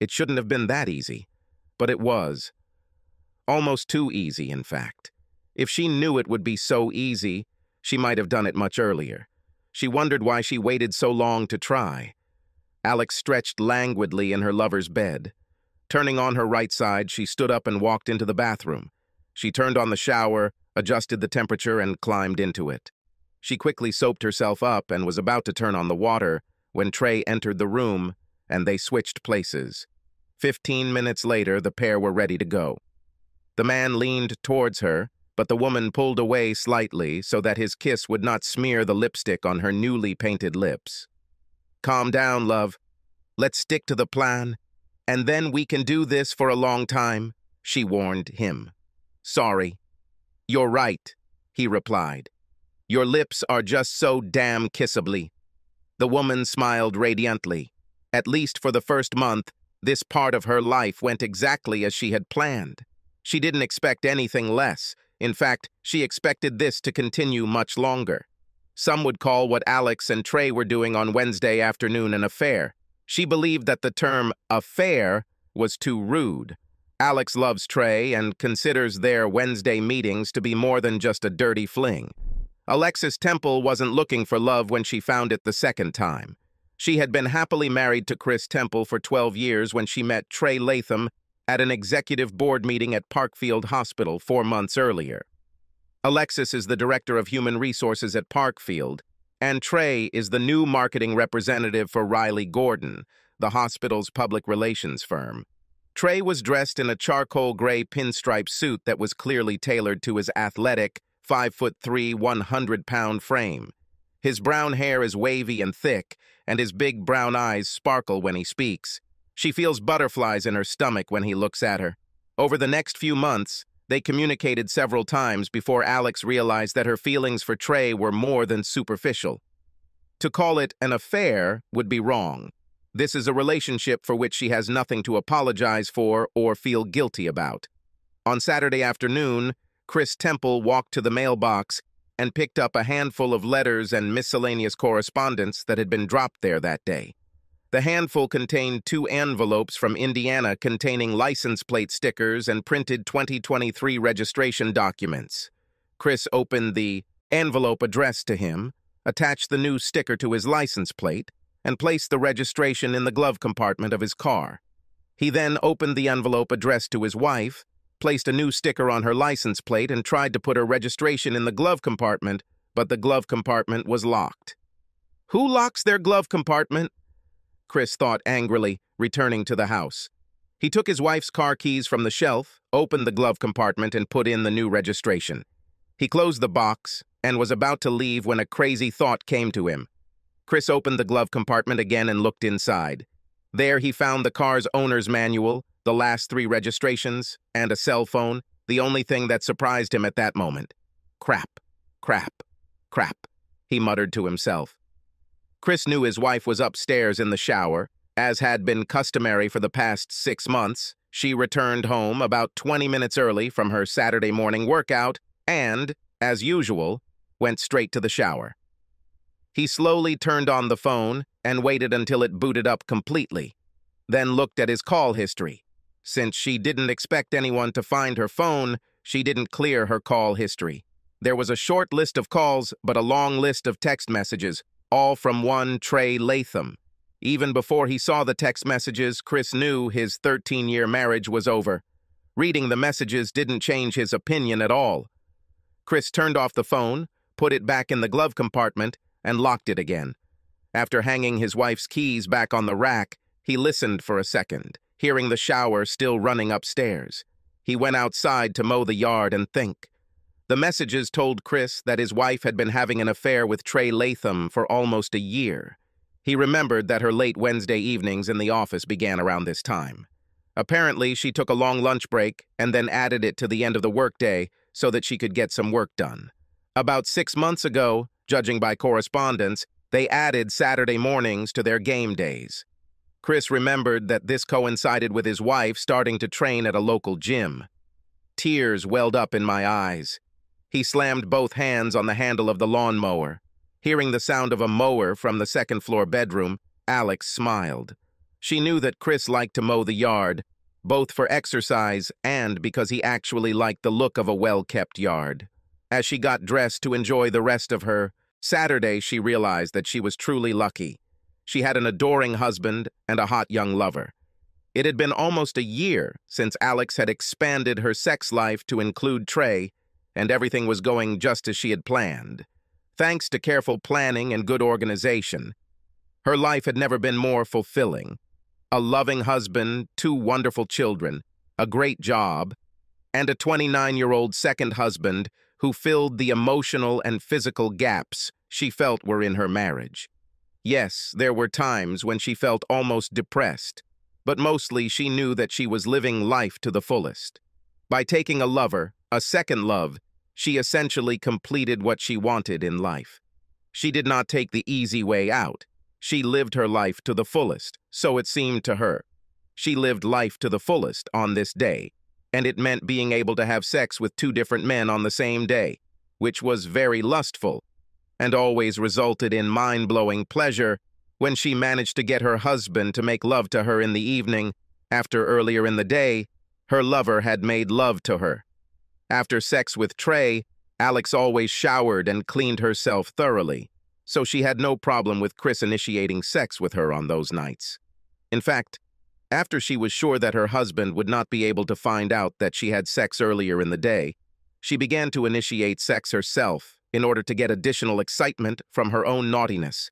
It shouldn't have been that easy, but it was. Almost too easy, in fact. If she knew it would be so easy, she might have done it much earlier. She wondered why she waited so long to try. Alex stretched languidly in her lover's bed. Turning on her right side, she stood up and walked into the bathroom. She turned on the shower, adjusted the temperature, and climbed into it. She quickly soaped herself up and was about to turn on the water when Trey entered the room, and they switched places. 15 minutes later, the pair were ready to go. The man leaned towards her, but the woman pulled away slightly so that his kiss would not smear the lipstick on her newly painted lips. "Calm down, love. Let's stick to the plan, and then we can do this for a long time," she warned him. "Sorry." "You're right," he replied. "Your lips are just so damn kissably." The woman smiled radiantly. At least for the first month, this part of her life went exactly as she had planned. She didn't expect anything less. In fact, she expected this to continue much longer. Some would call what Alex and Trey were doing on Wednesday afternoon an affair. She believed that the term affair was too rude. Alex loves Trey and considers their Wednesday meetings to be more than just a dirty fling. Alexis Temple wasn't looking for love when she found it the second time. She had been happily married to Chris Temple for 12 years when she met Trey Latham at an executive board meeting at Parkfield Hospital 4 months earlier. Alexis is the director of human resources at Parkfield, and Trey is the new marketing representative for Riley Gordon, the hospital's public relations firm. Trey was dressed in a charcoal gray pinstripe suit that was clearly tailored to his athletic, 5'3", 100-pound frame. His brown hair is wavy and thick, and his big brown eyes sparkle when he speaks. She feels butterflies in her stomach when he looks at her. Over the next few months, they communicated several times before Alex realized that her feelings for Trey were more than superficial. To call it an affair would be wrong. This is a relationship for which she has nothing to apologize for or feel guilty about. On Saturday afternoon, Chris Temple walked to the mailbox and picked up a handful of letters and miscellaneous correspondence that had been dropped there that day. The handful contained 2 envelopes from Indiana containing license plate stickers and printed 2023 registration documents. Chris opened the envelope addressed to him, attached the new sticker to his license plate, and placed the registration in the glove compartment of his car. He then opened the envelope addressed to his wife, placed a new sticker on her license plate, and tried to put her registration in the glove compartment, but the glove compartment was locked. Who locks their glove compartment? Chris thought angrily, returning to the house. He took his wife's car keys from the shelf, opened the glove compartment, and put in the new registration. He closed the box and was about to leave when a crazy thought came to him. Chris opened the glove compartment again and looked inside. There he found the car's owner's manual, the last 3 registrations, and a cell phone, the only thing that surprised him at that moment. Crap, crap, crap, he muttered to himself. Chris knew his wife was upstairs in the shower. As had been customary for the past 6 months, she returned home about 20 minutes early from her Saturday morning workout and, as usual, went straight to the shower. He slowly turned on the phone and waited until it booted up completely, then looked at his call history. Since she didn't expect anyone to find her phone, she didn't clear her call history. There was a short list of calls, but a long list of text messages, all from one Trey Latham. Even before he saw the text messages, Chris knew his 13-year marriage was over. Reading the messages didn't change his opinion at all. Chris turned off the phone, put it back in the glove compartment, and locked it again. After hanging his wife's keys back on the rack, he listened for a second, hearing the shower still running upstairs. He went outside to mow the yard and think. The messages told Chris that his wife had been having an affair with Trey Latham for almost a year. He remembered that her late Wednesday evenings in the office began around this time. Apparently, she took a long lunch break and then added it to the end of the workday so that she could get some work done. About 6 months ago, judging by correspondence, they added Saturday mornings to their game days. Chris remembered that this coincided with his wife starting to train at a local gym. Tears welled up in my eyes. He slammed both hands on the handle of the lawnmower. Hearing the sound of a mower from the second-floor bedroom, Alex smiled. She knew that Chris liked to mow the yard, both for exercise and because he actually liked the look of a well-kept yard. As she got dressed to enjoy the rest of her Saturday, she realized that she was truly lucky. She had an adoring husband and a hot young lover. It had been almost a year since Alex had expanded her sex life to include Trey, and everything was going just as she had planned. Thanks to careful planning and good organization, her life had never been more fulfilling. A loving husband, 2 wonderful children, a great job, and a 29-year-old second husband who filled the emotional and physical gaps she felt were in her marriage. Yes, there were times when she felt almost depressed, but mostly she knew that she was living life to the fullest. By taking a lover, a second love, she essentially completed what she wanted in life. She did not take the easy way out. She lived her life to the fullest, so it seemed to her. She lived life to the fullest on this day, and it meant being able to have sex with 2 different men on the same day, which was very lustful, and always resulted in mind-blowing pleasure when she managed to get her husband to make love to her in the evening, after earlier in the day, her lover had made love to her. After sex with Trey, Alex always showered and cleaned herself thoroughly, so she had no problem with Chris initiating sex with her on those nights. In fact, after she was sure that her husband would not be able to find out that she had sex earlier in the day, she began to initiate sex herself in order to get additional excitement from her own naughtiness.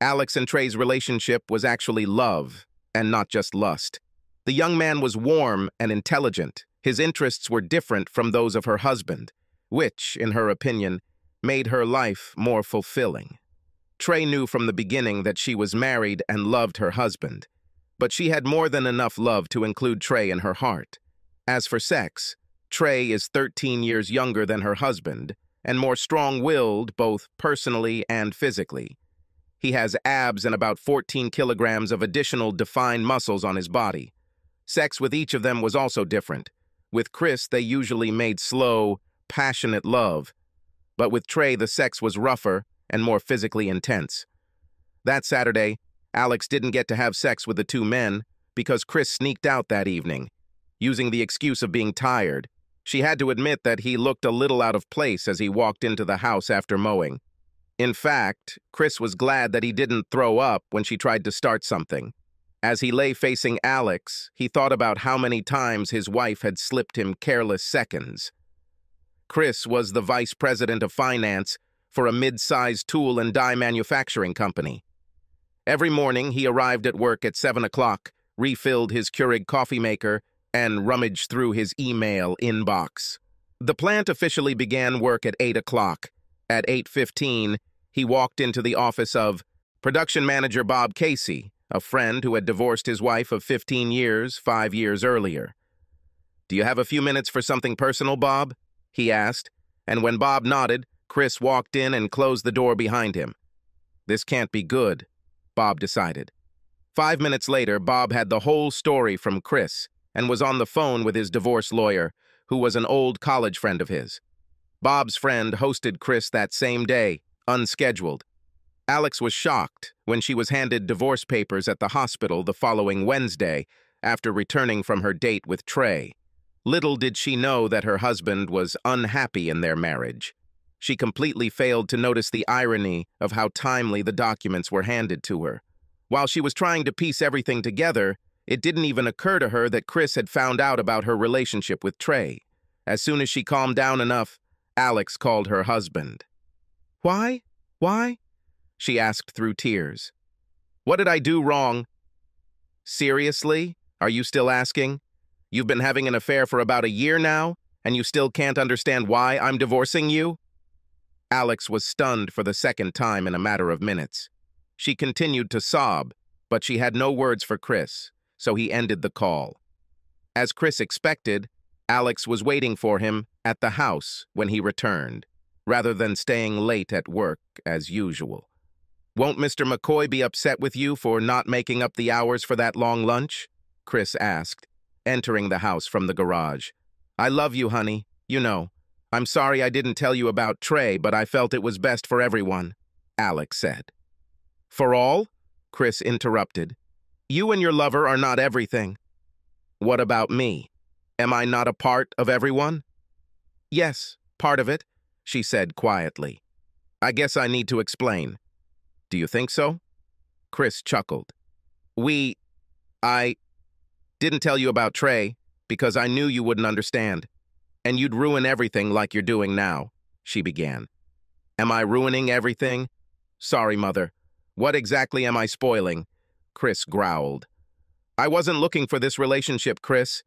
Alex and Trey's relationship was actually love, and not just lust. The young man was warm and intelligent. His interests were different from those of her husband, which, in her opinion, made her life more fulfilling. Trey knew from the beginning that she was married and loved her husband, but she had more than enough love to include Trey in her heart. As for sex, Trey is 13 years younger than her husband and more strong-willed both personally and physically. He has abs and about 14 kilograms of additional defined muscles on his body. Sex with each of them was also different. With Chris, they usually made slow, passionate love, but with Trey, the sex was rougher and more physically intense. That Saturday, Alex didn't get to have sex with the 2 men because Chris sneaked out that evening, using the excuse of being tired. She had to admit that he looked a little out of place as he walked into the house after mowing. In fact, Chris was glad that he didn't throw up when she tried to start something. As he lay facing Alex, he thought about how many times his wife had slipped him careless seconds. Chris was the vice president of finance for a mid-sized tool and die manufacturing company. Every morning, he arrived at work at 7 o'clock, refilled his Keurig coffee maker, and rummaged through his email inbox. The plant officially began work at 8 o'clock. At 8:15, he walked into the office of production manager Bob Casey, a friend who had divorced his wife of 15 years, 5 years earlier. "Do you have a few minutes for something personal, Bob?" he asked, and when Bob nodded, Chris walked in and closed the door behind him. This can't be good, Bob decided. 5 minutes later, Bob had the whole story from Chris and was on the phone with his divorce lawyer, who was an old college friend of his. Bob's friend hosted Chris that same day, unscheduled. Alex was shocked when she was handed divorce papers at the hospital the following Wednesday after returning from her date with Trey. Little did she know that her husband was unhappy in their marriage. She completely failed to notice the irony of how timely the documents were handed to her. While she was trying to piece everything together, it didn't even occur to her that Chris had found out about her relationship with Trey. As soon as she calmed down enough, Alex called her husband. "Why? Why?" she asked through tears. "What did I do wrong?" "Seriously? Are you still asking? You've been having an affair for about a year now, and you still can't understand why I'm divorcing you?" Alex was stunned for the second time in a matter of minutes. She continued to sob, but she had no words for Chris, so he ended the call. As Chris expected, Alex was waiting for him at the house when he returned, rather than staying late at work as usual. "Won't Mr. McCoy be upset with you for not making up the hours for that long lunch?" Chris asked, entering the house from the garage. "I love you, honey. You know. I'm sorry I didn't tell you about Trey, but I felt it was best for everyone," Alex said. "For all?" Chris interrupted. You and your lover are not everything. What about me? Am I not a part of everyone? Yes, part of it, she said quietly. I guess I need to explain. Do you think so? Chris chuckled. I didn't tell you about Trey because I knew you wouldn't understand. And you'd ruin everything like you're doing now, she began. Am I ruining everything? Sorry, Mother. What exactly am I spoiling? Chris growled. I wasn't looking for this relationship, Chris.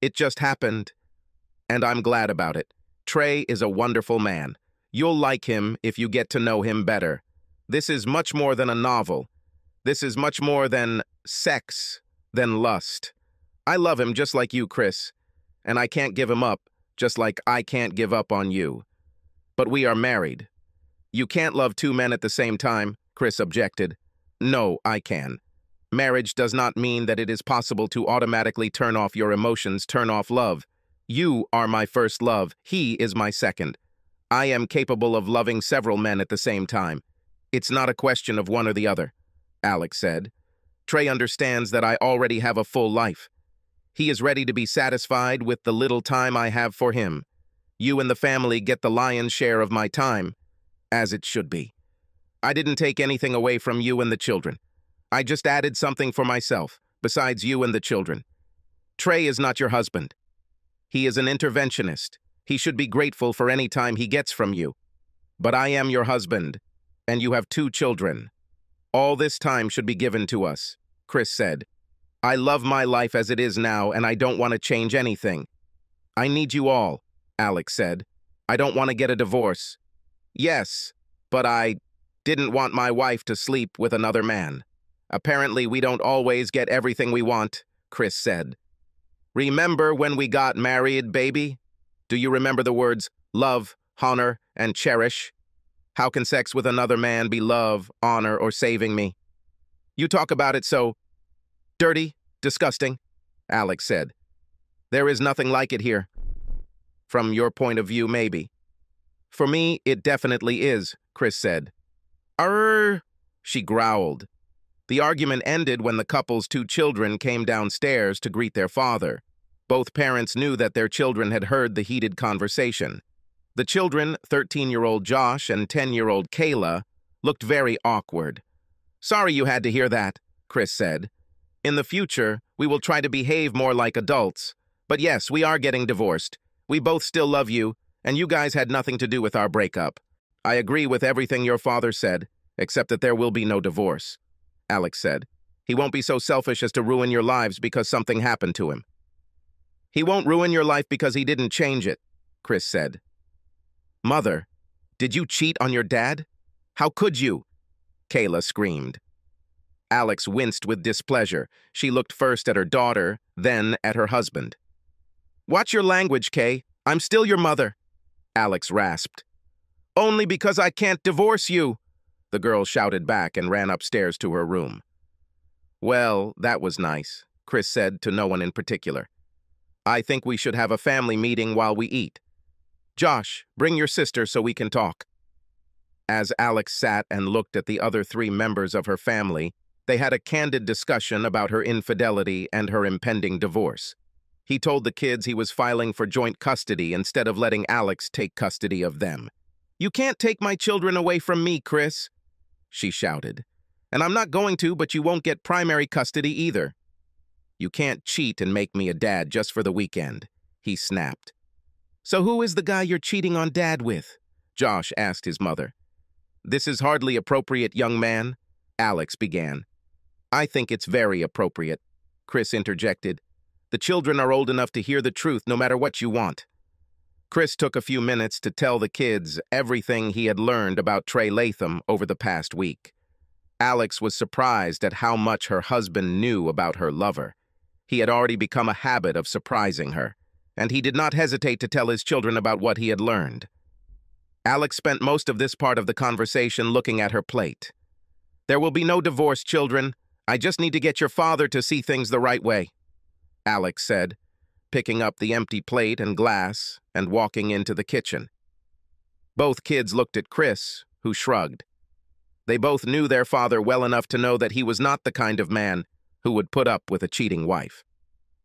It just happened. And I'm glad about it. Trey is a wonderful man. You'll like him if you get to know him better. This is much more than a novel. This is much more than sex, than lust. I love him just like you, Chris. And I can't give him up, just like I can't give up on you. But we are married. You can't love two men at the same time, Chris objected. No, I can. Marriage does not mean that it is possible to automatically turn off your emotions, turn off love. You are my first love. He is my second. I am capable of loving several men at the same time. It's not a question of one or the other, Alex said. Trey understands that I already have a full life. He is ready to be satisfied with the little time I have for him. You and the family get the lion's share of my time, as it should be. I didn't take anything away from you and the children. I just added something for myself, besides you and the children. Trey is not your husband. He is an interventionist. He should be grateful for any time he gets from you. But I am your husband, and you have 2 children. All this time should be given to us, Chris said. I love my life as it is now, and I don't want to change anything. I need you all, Alex said. I don't want to get a divorce. Yes, but I didn't want my wife to sleep with another man. Apparently, we don't always get everything we want, Chris said. Remember when we got married, baby? Do you remember the words love, honor, and cherish? How can sex with another man be love, honor, or saving me? You talk about it so dirty, disgusting, Alex said. There is nothing like it here. From your point of view, maybe. For me, it definitely is, Chris said. She growled. The argument ended when the couple's 2 children came downstairs to greet their father. Both parents knew that their children had heard the heated conversation. The children, 13-year-old Josh and 10-year-old Kayla, looked very awkward. Sorry you had to hear that, Chris said. In the future, we will try to behave more like adults. But yes, we are getting divorced. We both still love you, and you guys had nothing to do with our breakup. I agree with everything your father said, except that there will be no divorce, Alex said. He won't be so selfish as to ruin your lives because something happened to him. He won't ruin your life because he didn't change it, Chris said. Mother, did you cheat on your dad? How could you? Kayla screamed. Alex winced with displeasure. She looked first at her daughter, then at her husband. Watch your language, Kay. I'm still your mother, Alex rasped. Only because I can't divorce you, the girl shouted back and ran upstairs to her room. Well, that was nice, Chris said to no one in particular. I think we should have a family meeting while we eat. Josh, bring your sister so we can talk. As Alex sat and looked at the other 3 members of her family, they had a candid discussion about her infidelity and her impending divorce. He told the kids he was filing for joint custody instead of letting Alex take custody of them. You can't take my children away from me, Chris, she shouted. And I'm not going to, but you won't get primary custody either. You can't cheat and make me a dad just for the weekend, he snapped. So who is the guy you're cheating on Dad with? Josh asked his mother. This is hardly appropriate, young man, Alex began. I think it's very appropriate, Chris interjected. The children are old enough to hear the truth no matter what you want. Chris took a few minutes to tell the kids everything he had learned about Trey Latham over the past week. Alex was surprised at how much her husband knew about her lover. He had already become a habit of surprising her, and he did not hesitate to tell his children about what he had learned. Alex spent most of this part of the conversation looking at her plate. There will be no divorce, children. I just need to get your father to see things the right way, Alex said, picking up the empty plate and glass and walking into the kitchen. Both kids looked at Chris, who shrugged. They both knew their father well enough to know that he was not the kind of man who would put up with a cheating wife.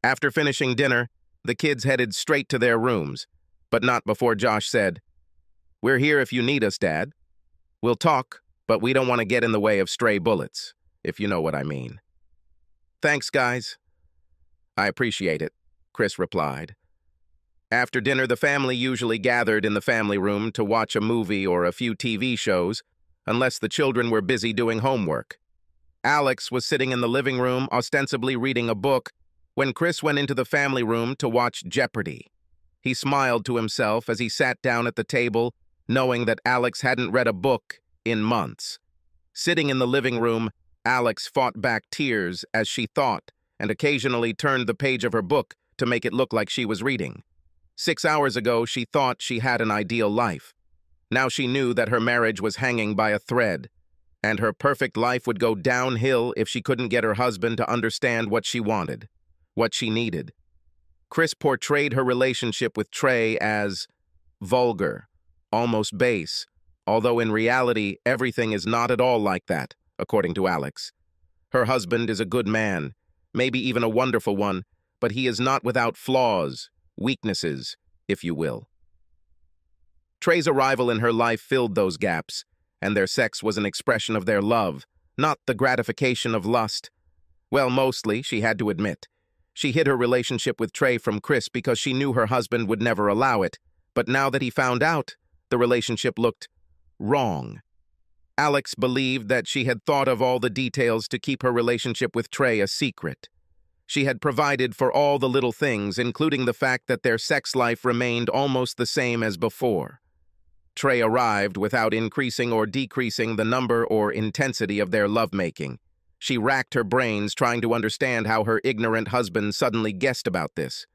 After finishing dinner, the kids headed straight to their rooms, but not before Josh said, "We're here if you need us, Dad. We'll talk, but we don't want to get in the way of stray bullets, if you know what I mean." "Thanks, guys." "I appreciate it," Chris replied. After dinner, the family usually gathered in the family room to watch a movie or a few TV shows, unless the children were busy doing homework. Alex was sitting in the living room, ostensibly reading a book, when Chris went into the family room to watch Jeopardy! He smiled to himself as he sat down at the table, knowing that Alex hadn't read a book in months. Sitting in the living room, Alex fought back tears as she thought, and occasionally turned the page of her book to make it look like she was reading. 6 hours ago, she thought she had an ideal life. Now she knew that her marriage was hanging by a thread, and her perfect life would go downhill if she couldn't get her husband to understand what she wanted, what she needed. Chris portrayed her relationship with Trey as vulgar, almost base, although in reality, everything is not at all like that, according to Alex. Her husband is a good man, maybe even a wonderful one, but he is not without flaws, weaknesses, if you will. Trey's arrival in her life filled those gaps, and their sex was an expression of their love, not the gratification of lust. Well, mostly, she had to admit. She hid her relationship with Trey from Chris because she knew her husband would never allow it, but now that he found out, the relationship looked wrong. Alex believed that she had thought of all the details to keep her relationship with Trey a secret. She had provided for all the little things, including the fact that their sex life remained almost the same as before. Trey arrived without increasing or decreasing the number or intensity of their lovemaking. She racked her brains trying to understand how her ignorant husband suddenly guessed about this.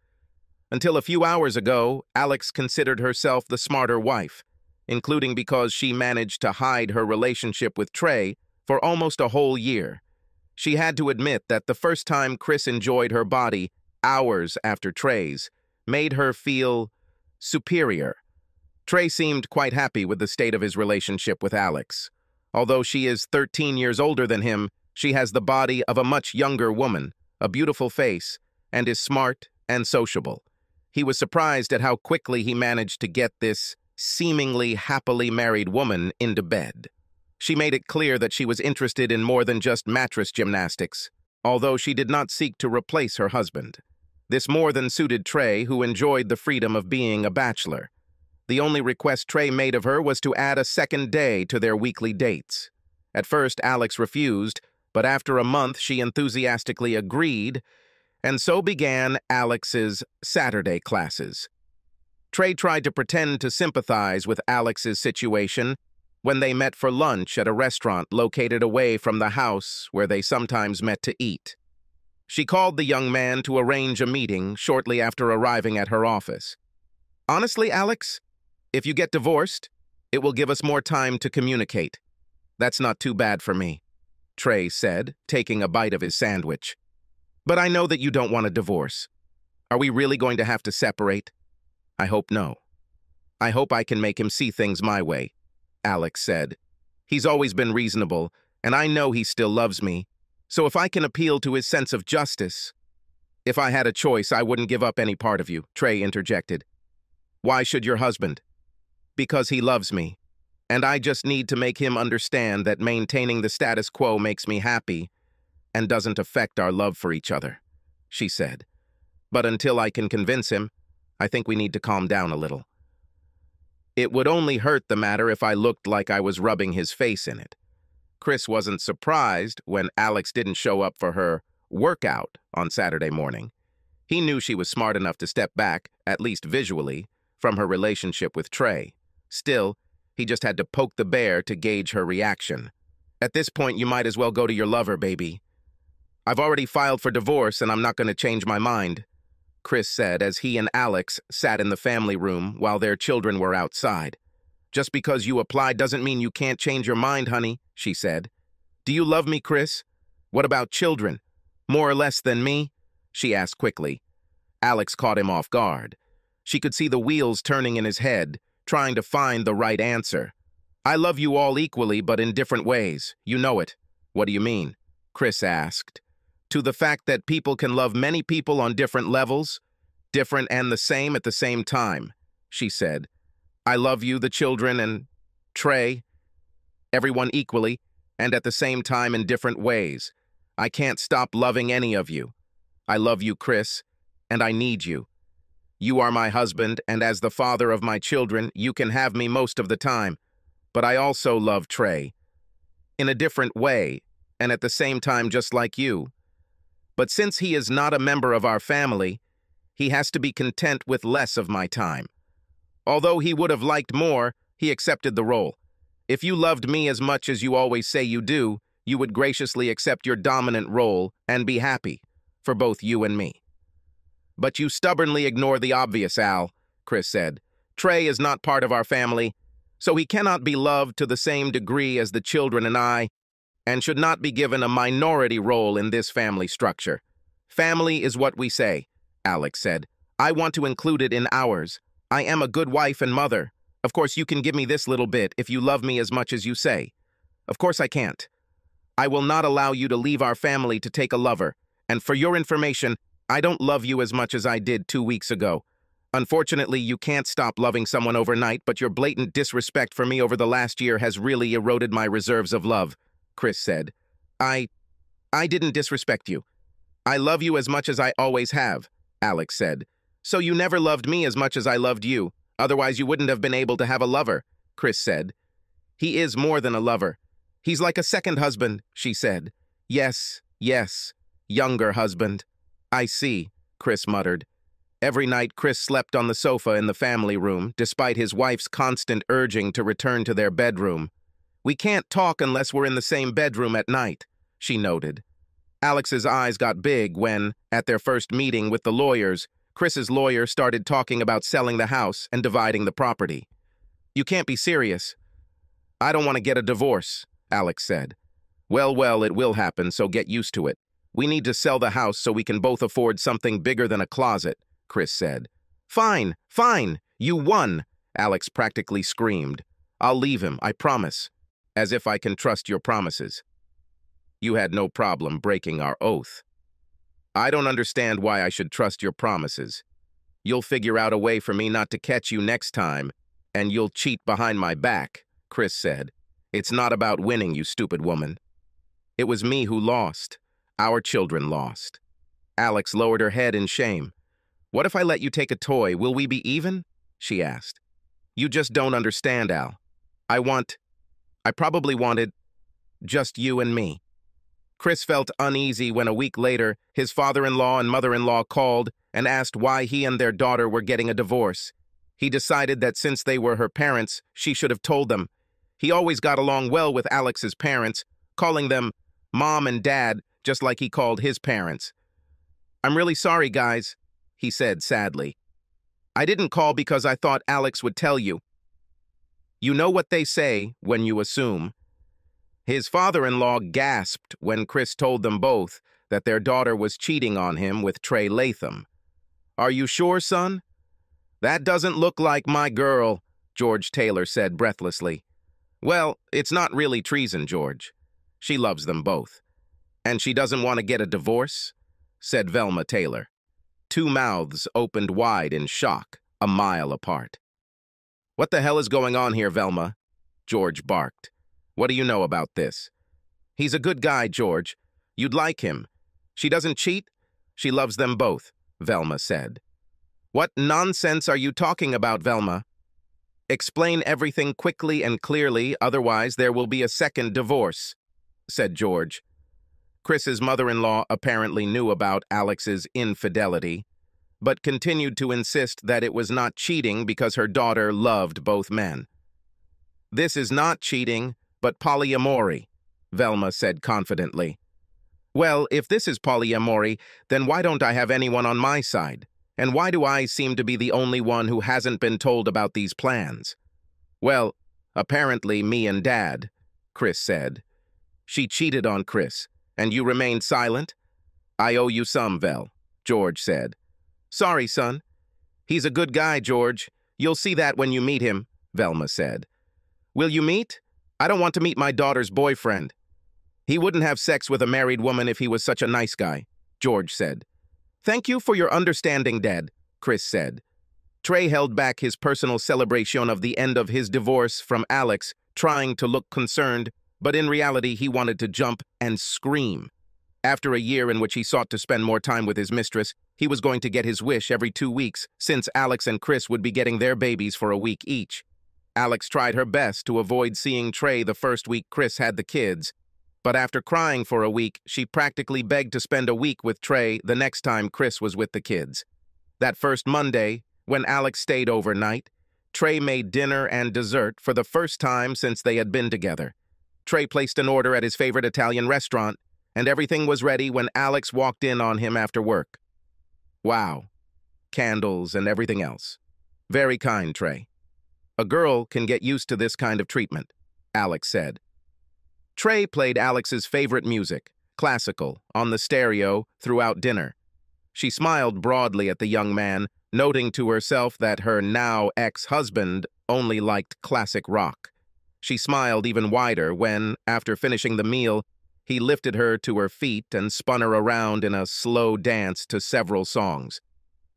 Until a few hours ago, Alex considered herself the smarter wife, including because she managed to hide her relationship with Trey for almost a whole year. She had to admit that the first time Chris enjoyed her body, hours after Trey's, made her feel superior. Trey seemed quite happy with the state of his relationship with Alex. Although she is 13 years older than him, she has the body of a much younger woman, a beautiful face, and is smart and sociable. He was surprised at how quickly he managed to get this seemingly happily married woman into bed. She made it clear that she was interested in more than just mattress gymnastics, although she did not seek to replace her husband. This more than suited Trey, who enjoyed the freedom of being a bachelor. The only request Trey made of her was to add a second day to their weekly dates. At first, Alex refused, but after a month, she enthusiastically agreed, and so began Alex's Saturday classes. Trey tried to pretend to sympathize with Alex's situation when they met for lunch at a restaurant located away from the house where they sometimes met to eat. She called the young man to arrange a meeting shortly after arriving at her office. "Honestly, Alex, if you get divorced, it will give us more time to communicate. That's not too bad for me," Trey said, taking a bite of his sandwich. "But I know that you don't want a divorce. Are we really going to have to separate? I hope no. I hope I can make him see things my way," Alex said. "He's always been reasonable, and I know he still loves me. So if I can appeal to his sense of justice..." "If I had a choice, I wouldn't give up any part of you," Trey interjected. "Why should your husband?" "Because he loves me, and I just need to make him understand that maintaining the status quo makes me happy and doesn't affect our love for each other," she said. "But until I can convince him, I think we need to calm down a little. It would only hurt the matter if I looked like I was rubbing his face in it." Chris wasn't surprised when Alex didn't show up for her workout on Saturday morning. He knew she was smart enough to step back, at least visually, from her relationship with Trey. Still, he just had to poke the bear to gauge her reaction. "At this point, you might as well go to your lover, baby. I've already filed for divorce and I'm not going to change my mind," Chris said as he and Alex sat in the family room while their children were outside. "Just because you applied doesn't mean you can't change your mind, honey," she said. "Do you love me, Chris? What about children? More or less than me?" she asked quickly. Alex caught him off guard. She could see the wheels turning in his head, trying to find the right answer. "I love you all equally, but in different ways. You know it." "What do you mean?" Chris asked. to the fact that people can love many people on different levels, different and the same at the same time, she said. I love you, the children, and Trey, everyone equally, and at the same time in different ways. I can't stop loving any of you. I love you, Chris, and I need you. You are my husband, and as the father of my children, you can have me most of the time. But I also love Trey. In a different way, and at the same time just like you. But since he is not a member of our family, he has to be content with less of my time. Although he would have liked more, he accepted the role. If you loved me as much as you always say you do, you would graciously accept your dominant role and be happy, for both you and me. But you stubbornly ignore the obvious, Al, Chris said. Trey is not part of our family, so he cannot be loved to the same degree as the children and I, and should not be given a minority role in this family structure. Family is what we say, Alex said. I want to include it in ours. I am a good wife and mother. Of course, you can give me this little bit if you love me as much as you say. Of course I can't. I will not allow you to leave our family to take a lover. And for your information, I don't love you as much as I did 2 weeks ago. Unfortunately, you can't stop loving someone overnight, but your blatant disrespect for me over the last year has really eroded my reserves of love, Chris said. I didn't disrespect you. I love you as much as I always have, Alex said. So you never loved me as much as I loved you. Otherwise, you wouldn't have been able to have a lover, Chris said. He is more than a lover. He's like a second husband, she said. Yes, younger husband. I see, Chris muttered. Every night, Chris slept on the sofa in the family room, despite his wife's constant urging to return to their bedroom. We can't talk unless we're in the same bedroom at night, she noted. Alex's eyes got big when, at their first meeting with the lawyers, Chris's lawyer started talking about selling the house and dividing the property. You can't be serious. I don't want to get a divorce, Alex said. Well, it will happen, so get used to it. We need to sell the house so we can both afford something bigger than a closet, Chris said. Fine, you won, Alex practically screamed. I'll leave him, I promise. As if I can trust your promises. You had no problem breaking our oath. I don't understand why I should trust your promises. You'll figure out a way for me not to catch you next time, and you'll cheat behind my back, Chris said. It's not about winning, you stupid woman. It was me who lost. Our children lost. Alex lowered her head in shame. What if I let you take a toy? Will we be even? She asked. You just don't understand, Al. I probably wanted just you and me. Chris felt uneasy when a week later, his father-in-law and mother-in-law called and asked why he and their daughter were getting a divorce. He decided that since they were her parents, she should have told them. He always got along well with Alex's parents, calling them Mom and Dad, just like he called his parents. I'm really sorry, guys, he said sadly. I didn't call because I thought Alex would tell you. You know what they say when you assume. His father-in-law gasped when Chris told them both that their daughter was cheating on him with Trey Latham. Are you sure, son? That doesn't look like my girl, George Taylor said breathlessly. Well, it's not really treason, George. She loves them both. And she doesn't want to get a divorce, said Velma Taylor. Two mouths opened wide in shock, a mile apart. What the hell is going on here, Velma? George barked. What do you know about this? He's a good guy, George. You'd like him. She doesn't cheat? She loves them both, Velma said. What nonsense are you talking about, Velma? Explain everything quickly and clearly, otherwise there will be a second divorce, said George. Chris's mother-in-law apparently knew about Alex's infidelity, but continued to insist that it was not cheating because her daughter loved both men. This is not cheating, but polyamory, Velma said confidently. Well, if this is polyamory, then why don't I have anyone on my side? And why do I seem to be the only one who hasn't been told about these plans? Well, apparently me and Dad, Chris said. She cheated on Chris, and you remained silent? I owe you some, Vel, George said. Sorry, son. He's a good guy, George. You'll see that when you meet him, Velma said. Will you meet? I don't want to meet my daughter's boyfriend. He wouldn't have sex with a married woman if he was such a nice guy, George said. Thank you for your understanding, Dad, Chris said. Trey held back his personal celebration of the end of his divorce from Alex, trying to look concerned, but in reality he wanted to jump and scream. After a year in which he sought to spend more time with his mistress, he was going to get his wish every 2 weeks, since Alex and Chris would be getting their babies for a week each. Alex tried her best to avoid seeing Trey the first week Chris had the kids, but after crying for a week, she practically begged to spend a week with Trey the next time Chris was with the kids. That first Monday, when Alex stayed overnight, Trey made dinner and dessert for the first time since they had been together. Trey placed an order at his favorite Italian restaurant, and everything was ready when Alex walked in on him after work. Wow. Candles and everything else. Very kind, Trey. A girl can get used to this kind of treatment, Alex said. Trey played Alex's favorite music, classical, on the stereo throughout dinner. She smiled broadly at the young man, noting to herself that her now ex-husband only liked classic rock. She smiled even wider when, after finishing the meal, he lifted her to her feet and spun her around in a slow dance to several songs.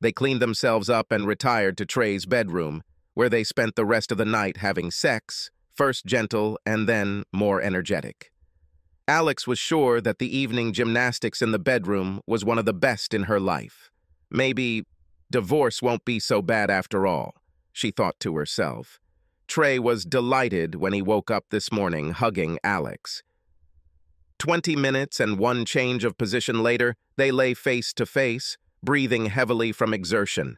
They cleaned themselves up and retired to Trey's bedroom, where they spent the rest of the night having sex, first gentle and then more energetic. Alex was sure that the evening gymnastics in the bedroom was one of the best in her life. Maybe divorce won't be so bad after all, she thought to herself. Trey was delighted when he woke up this morning hugging Alex. 20 minutes and one change of position later, they lay face to face, breathing heavily from exertion.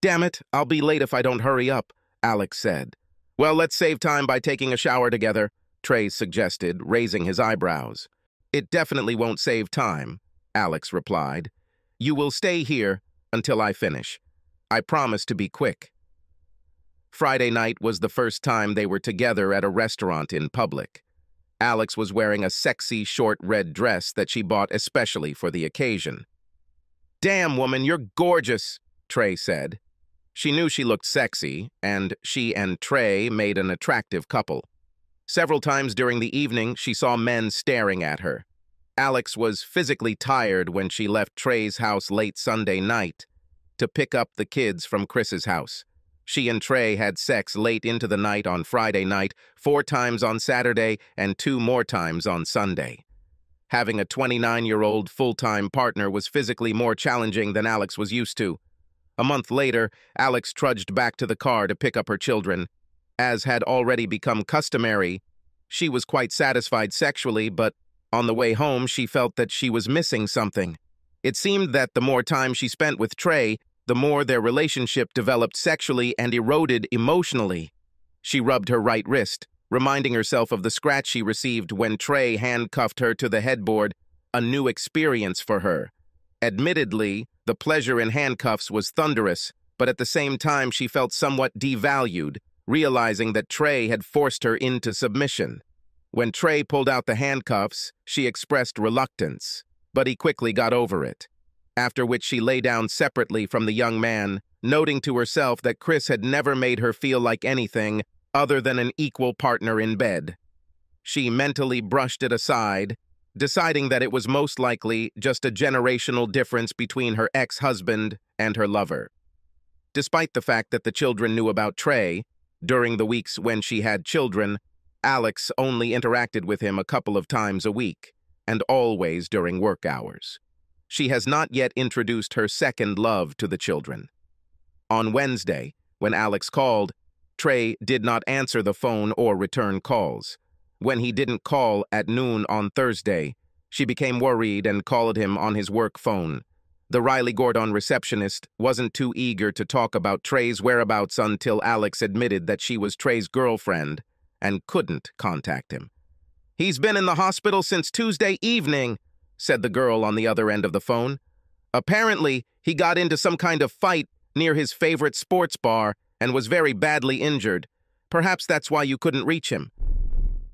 Damn it, I'll be late if I don't hurry up, Alex said. Well, let's save time by taking a shower together, Trey suggested, raising his eyebrows. It definitely won't save time, Alex replied. You will stay here until I finish. I promise to be quick. Friday night was the first time they were together at a restaurant in public. Alex was wearing a sexy short red dress that she bought especially for the occasion. Damn, woman, you're gorgeous, Trey said. She knew she looked sexy, and she and Trey made an attractive couple. Several times during the evening, she saw men staring at her. Alex was physically tired when she left Trey's house late Sunday night to pick up the kids from Chris's house. She and Trey had sex late into the night on Friday night, 4 times on Saturday, and 2 more times on Sunday. Having a 29-year-old full-time partner was physically more challenging than Alex was used to. A month later, Alex trudged back to the car to pick up her children. As had already become customary, she was quite satisfied sexually, but on the way home she felt that she was missing something. It seemed that the more time she spent with Trey, the more their relationship developed sexually and eroded emotionally. She rubbed her right wrist, reminding herself of the scratch she received when Trey handcuffed her to the headboard, a new experience for her. Admittedly, the pleasure in handcuffs was thunderous, but at the same time she felt somewhat devalued, realizing that Trey had forced her into submission. When Trey pulled out the handcuffs, she expressed reluctance, but he quickly got over it. After which she lay down separately from the young man, noting to herself that Chris had never made her feel like anything other than an equal partner in bed. She mentally brushed it aside, deciding that it was most likely just a generational difference between her ex-husband and her lover. Despite the fact that the children knew about Trey, during the weeks when she had children, Alex only interacted with him a couple of times a week, and always during work hours. She has not yet introduced her second love to the children. On Wednesday, when Alex called, Trey did not answer the phone or return calls. When he didn't call at noon on Thursday, she became worried and called him on his work phone. The Riley Gordon receptionist wasn't too eager to talk about Trey's whereabouts until Alex admitted that she was Trey's girlfriend and couldn't contact him. He's been in the hospital since Tuesday evening, said the girl on the other end of the phone. Apparently, he got into some kind of fight near his favorite sports bar and was very badly injured. Perhaps that's why you couldn't reach him.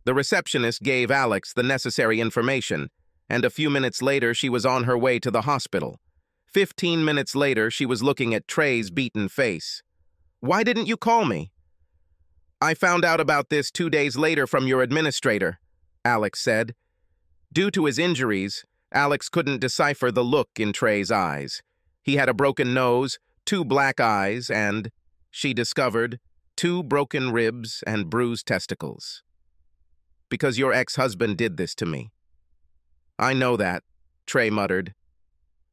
The receptionist gave Alex the necessary information, and a few minutes later she was on her way to the hospital. 15 minutes later, she was looking at Trey's beaten face. Why didn't you call me? I found out about this 2 days later from your administrator, Alex said. Due to his injuries, Alex couldn't decipher the look in Trey's eyes. He had a broken nose, 2 black eyes, and, she discovered, 2 broken ribs and bruised testicles. "Because your ex-husband did this to me." "I know that," Trey muttered.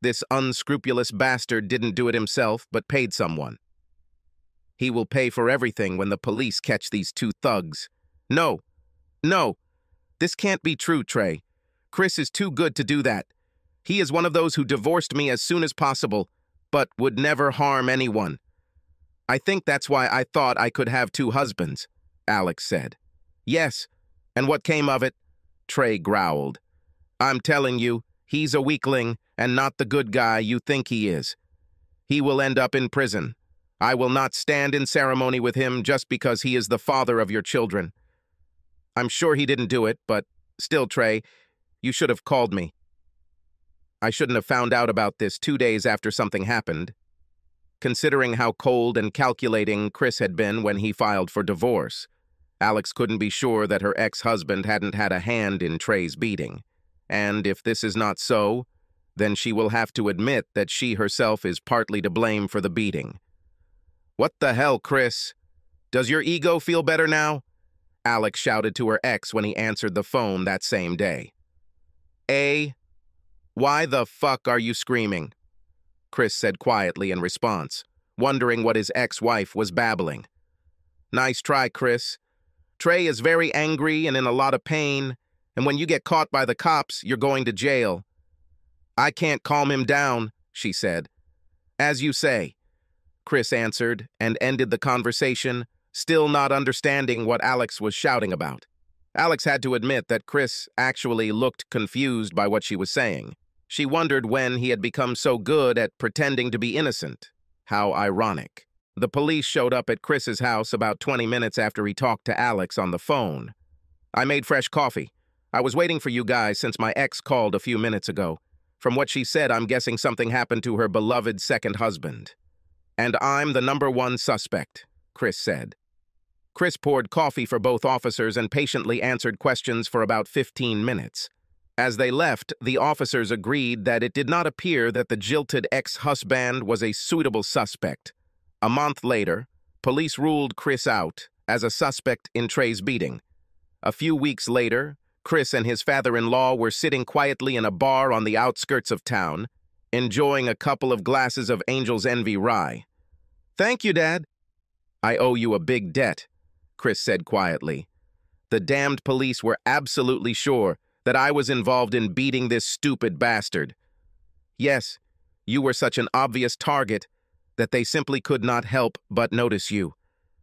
"This unscrupulous bastard didn't do it himself, but paid someone. He will pay for everything when the police catch these 2 thugs." "No, no, this can't be true, Trey. Chris is too good to do that. He is one of those who divorced me as soon as possible, but would never harm anyone. I think that's why I thought I could have 2 husbands," Alex said. "Yes, and what came of it?" Trey growled. "I'm telling you, he's a weakling and not the good guy you think he is. He will end up in prison. I will not stand in ceremony with him just because he is the father of your children. I'm sure he didn't do it, but still, Trey, you should have called me. I shouldn't have found out about this 2 days after something happened." Considering how cold and calculating Chris had been when he filed for divorce, Alex couldn't be sure that her ex-husband hadn't had a hand in Trey's beating. And if this is not so, then she will have to admit that she herself is partly to blame for the beating. "What the hell, Chris? Does your ego feel better now?" Alex shouted to her ex when he answered the phone that same day. Why the fuck are you screaming?" Chris said quietly in response, wondering what his ex-wife was babbling. "Nice try, Chris. Trey is very angry and in a lot of pain, and when you get caught by the cops, you're going to jail." "I can't calm him down," she said. "As you say," Chris answered and ended the conversation, still not understanding what Alex was shouting about. Alex had to admit that Chris actually looked confused by what she was saying. She wondered when he had become so good at pretending to be innocent. How ironic. The police showed up at Chris's house about 20 minutes after he talked to Alex on the phone. "I made fresh coffee. I was waiting for you guys since my ex called a few minutes ago. From what she said, I'm guessing something happened to her beloved second husband. And I'm the #1 suspect," Chris said. Chris poured coffee for both officers and patiently answered questions for about 15 minutes. As they left, the officers agreed that it did not appear that the jilted ex-husband was a suitable suspect. A month later, police ruled Chris out as a suspect in Trey's beating. A few weeks later, Chris and his father-in-law were sitting quietly in a bar on the outskirts of town, enjoying a couple of glasses of Angel's Envy rye. "Thank you, Dad." "I owe you a big debt," Chris said quietly. "The damned police were absolutely sure that I was involved in beating this stupid bastard. Yes, you were such an obvious target that they simply could not help but notice you.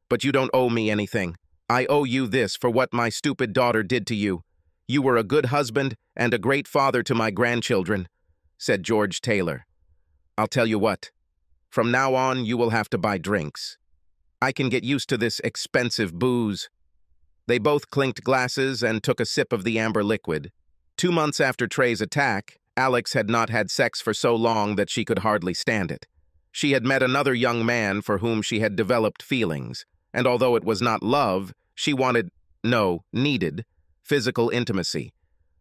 But you don't owe me anything. I owe you this for what my stupid daughter did to you. You were a good husband and a great father to my grandchildren," said George Taylor. "I'll tell you what. From now on, you will have to buy drinks. I can get used to this expensive booze." They both clinked glasses and took a sip of the amber liquid. 2 months after Trey's attack, Alex had not had sex for so long that she could hardly stand it. She had met another young man for whom she had developed feelings, and although it was not love, she needed physical intimacy.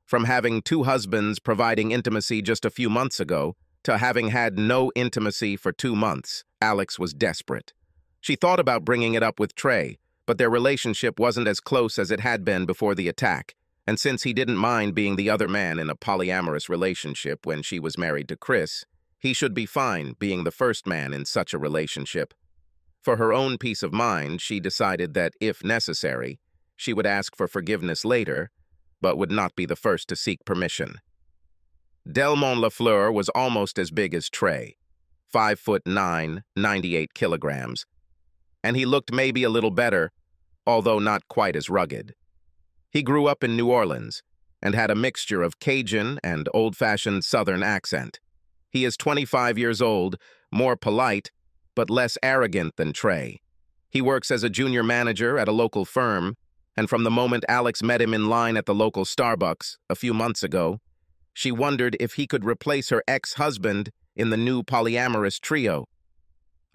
From having 2 husbands providing intimacy just a few months ago to having had no intimacy for 2 months, Alex was desperate. She thought about bringing it up with Trey, but their relationship wasn't as close as it had been before the attack, and since he didn't mind being the other man in a polyamorous relationship when she was married to Chris, he should be fine being the first man in such a relationship. For her own peace of mind, she decided that, if necessary, she would ask for forgiveness later, but would not be the first to seek permission. Delmont Lafleur was almost as big as Trey, 5'9", 98 kilograms, and he looked maybe a little better, although not quite as rugged. He grew up in New Orleans and had a mixture of Cajun and old-fashioned Southern accent. He is 25 years old, more polite, but less arrogant than Trey. He works as a junior manager at a local firm, and from the moment Alex met him in line at the local Starbucks a few months ago, she wondered if he could replace her ex-husband in the new polyamorous trio.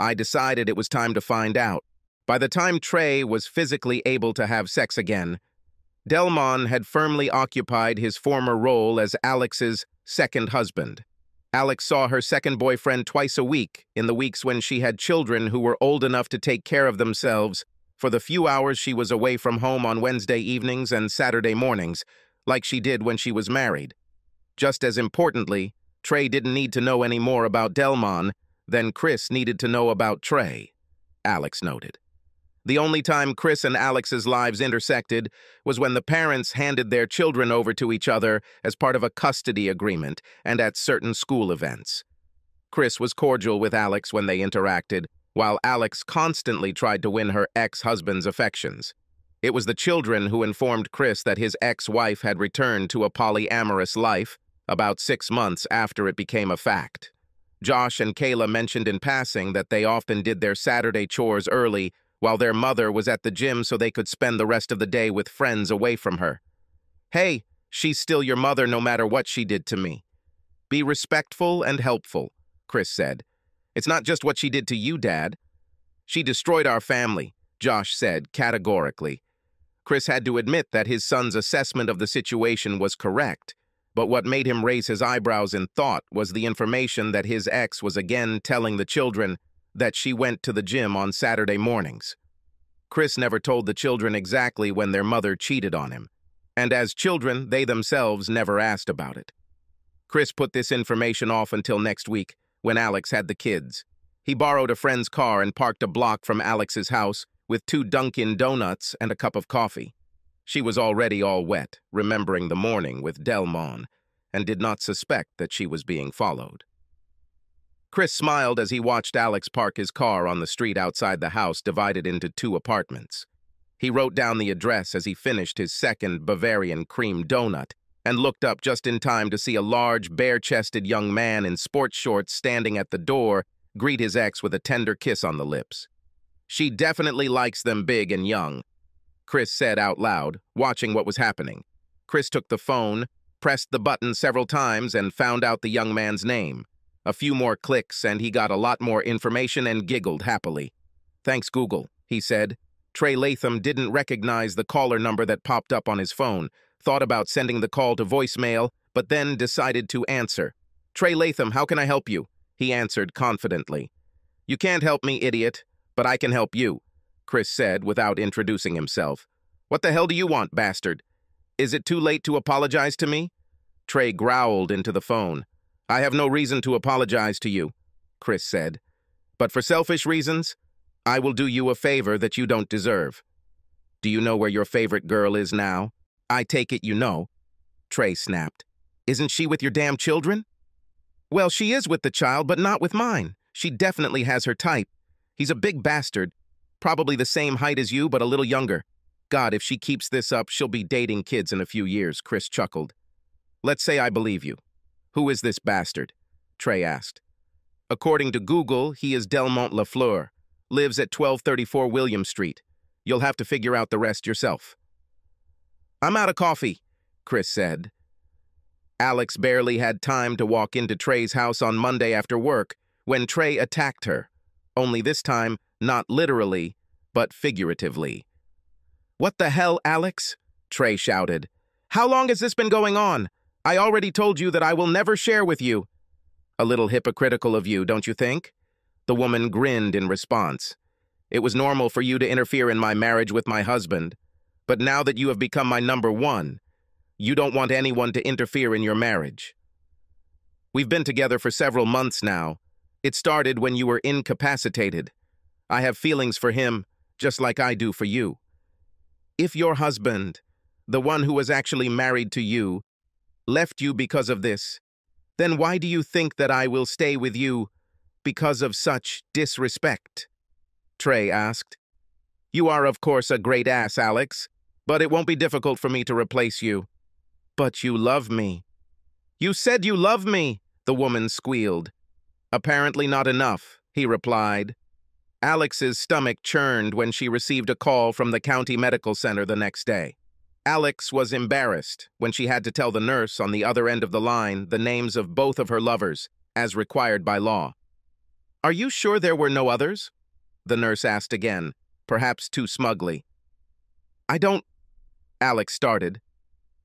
I decided it was time to find out. By the time Trey was physically able to have sex again, Delmon had firmly occupied his former role as Alex's second husband. Alex saw her second boyfriend twice a week in the weeks when she had children who were old enough to take care of themselves for the few hours she was away from home on Wednesday evenings and Saturday mornings, like she did when she was married. Just as importantly, Trey didn't need to know any more about Delmon than Chris needed to know about Trey, Alex noted. The only time Chris and Alex's lives intersected was when the parents handed their children over to each other as part of a custody agreement and at certain school events. Chris was cordial with Alex when they interacted, while Alex constantly tried to win her ex-husband's affections. It was the children who informed Chris that his ex-wife had returned to a polyamorous life about 6 months after it became a fact. Josh and Kayla mentioned in passing that they often did their Saturday chores early while their mother was at the gym so they could spend the rest of the day with friends away from her. "Hey, she's still your mother no matter what she did to me. Be respectful and helpful," Chris said. "It's not just what she did to you, Dad." "She destroyed our family," Josh said categorically. Chris had to admit that his son's assessment of the situation was correct, but what made him raise his eyebrows in thought was the information that his ex was again telling the children that she went to the gym on Saturday mornings. Chris never told the children exactly when their mother cheated on him, and as children, they themselves never asked about it. Chris put this information off until next week, when Alex had the kids. He borrowed a friend's car and parked a block from Alex's house with 2 Dunkin' Donuts and a cup of coffee. She was already all wet, remembering the morning with Delmon, and did not suspect that she was being followed. Chris smiled as he watched Alex park his car on the street outside the house divided into 2 apartments. He wrote down the address as he finished his second Bavarian cream donut and looked up just in time to see a large, bare-chested young man in sports shorts standing at the door greet his ex with a tender kiss on the lips. "She definitely likes them big and young," Chris said out loud, watching what was happening. Chris took the phone, pressed the button several times, and found out the young man's name. A few more clicks, and he got a lot more information and giggled happily. "Thanks, Google," he said. Trey Latham didn't recognize the caller number that popped up on his phone, thought about sending the call to voicemail, but then decided to answer. "Trey Latham, how can I help you?" he answered confidently. "You can't help me, idiot, but I can help you," Chris said without introducing himself. "What the hell do you want, bastard? Is it too late to apologize to me?" Trey growled into the phone. "I have no reason to apologize to you," Chris said. "But for selfish reasons, I will do you a favor that you don't deserve. Do you know where your favorite girl is now? I take it you know." Trey snapped. "Isn't she with your damn children?" "Well, she is with the child, but not with mine. She definitely has her type. He's a big bastard, probably the same height as you, but a little younger. God, if she keeps this up, she'll be dating kids in a few years," Chris chuckled. "Let's say I believe you. Who is this bastard?" Trey asked. "According to Google, he is Delmont Lafleur, lives at 1234 William Street. You'll have to figure out the rest yourself." "I'm out of coffee," Chris said. Alex barely had time to walk into Trey's house on Monday after work when Trey attacked her, only this time not literally, but figuratively. "What the hell, Alex?" Trey shouted. "How long has this been going on? I already told you that I will never share with you." "A little hypocritical of you, don't you think?" The woman grinned in response. "It was normal for you to interfere in my marriage with my husband, but now that you have become my number one, you don't want anyone to interfere in your marriage. We've been together for several months now. It started when you were incapacitated. I have feelings for him, just like I do for you. If your husband, the one who was actually married to you, left you because of this, then why do you think that I will stay with you because of such disrespect?" Trey asked. "You are, of course, a great ass, Alex, but it won't be difficult for me to replace you." "But you love me." "You said you love me," the woman squealed. "Apparently not enough," he replied. Alex's stomach churned when she received a call from the county medical center the next day. Alex was embarrassed when she had to tell the nurse on the other end of the line the names of both of her lovers, as required by law. "Are you sure there were no others?" the nurse asked again, perhaps too smugly. I don't Alex started.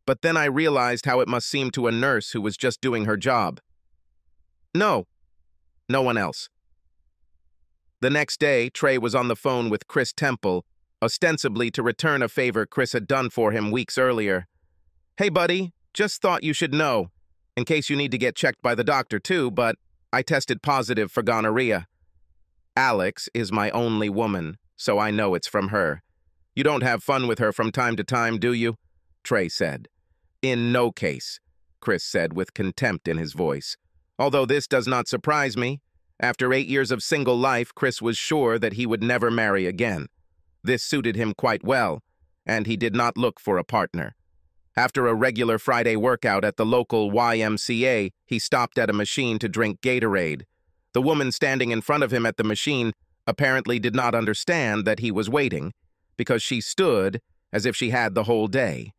But then I realized how it must seem to a nurse who was just doing her job. No, no one else. The next day, Trey was on the phone with Chris Temple, ostensibly to return a favor Chris had done for him weeks earlier. Hey, buddy, just thought you should know, in case you need to get checked by the doctor too, but I tested positive for gonorrhea. Alex is my only woman, so I know it's from her. You don't have fun with her from time to time, do you? Trey said. In no case, Chris said with contempt in his voice. Although this does not surprise me. After 8 years of single life, Chris was sure that he would never marry again. This suited him quite well, and he did not look for a partner. After a regular Friday workout at the local YMCA, he stopped at a machine to drink Gatorade. The woman standing in front of him at the machine apparently did not understand that he was waiting, because she stood as if she had the whole day.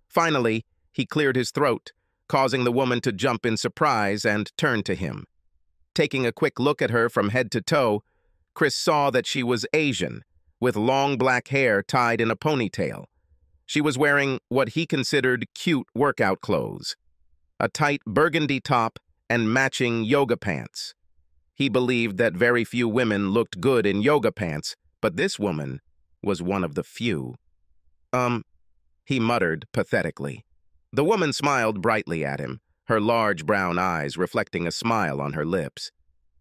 Finally, he cleared his throat, causing the woman to jump in surprise and turn to him. Taking a quick look at her from head to toe, Chris saw that she was Asian, with long black hair tied in a ponytail. She was wearing what he considered cute workout clothes, a tight burgundy top and matching yoga pants. He believed that very few women looked good in yoga pants, but this woman was one of the few. He muttered pathetically. The woman smiled brightly at him, her large brown eyes reflecting a smile on her lips.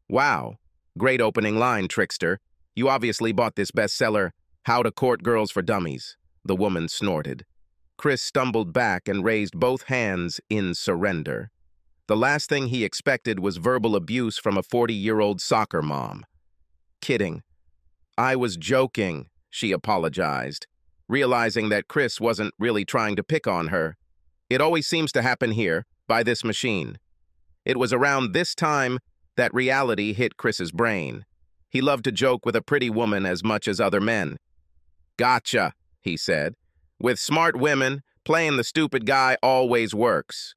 Wow, great opening line, trickster. You obviously bought this bestseller, How to Court Girls for Dummies, the woman snorted. Chris stumbled back and raised both hands in surrender. The last thing he expected was verbal abuse from a 40-year-old soccer mom. Kidding. I was joking, she apologized, realizing that Chris wasn't really trying to pick on her. It always seems to happen here, by this machine. It was around this time that reality hit Chris's brain. He loved to joke with a pretty woman as much as other men. Gotcha, he said. With smart women, playing the stupid guy always works.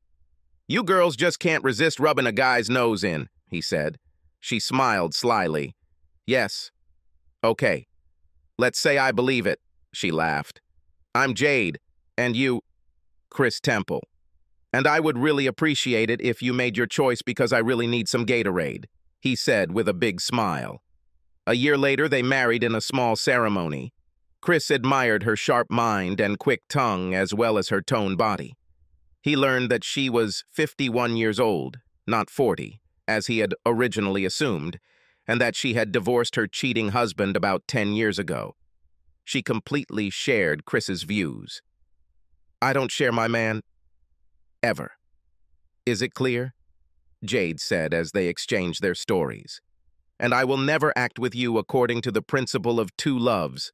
You girls just can't resist rubbing a guy's nose in, he said. She smiled slyly. Yes. Okay. Let's say I believe it, she laughed. I'm Jade, and you, Chris Temple. And I would really appreciate it if you made your choice because I really need some Gatorade, he said with a big smile. A year later, they married in a small ceremony. Chris admired her sharp mind and quick tongue as well as her toned body. He learned that she was 51 years old, not 40, as he had originally assumed, and that she had divorced her cheating husband about 10 years ago. She completely shared Chris's views. I don't share my man ever. Is it clear? Jade said as they exchanged their stories. And I will never act with you according to the principle of two loves.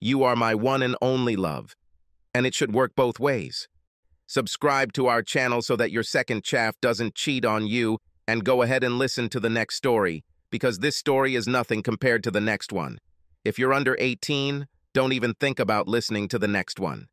You are my one and only love, and it should work both ways. Subscribe to our channel so that your second chaff doesn't cheat on you, and go ahead and listen to the next story, because this story is nothing compared to the next one. If you're under 18, don't even think about listening to the next one.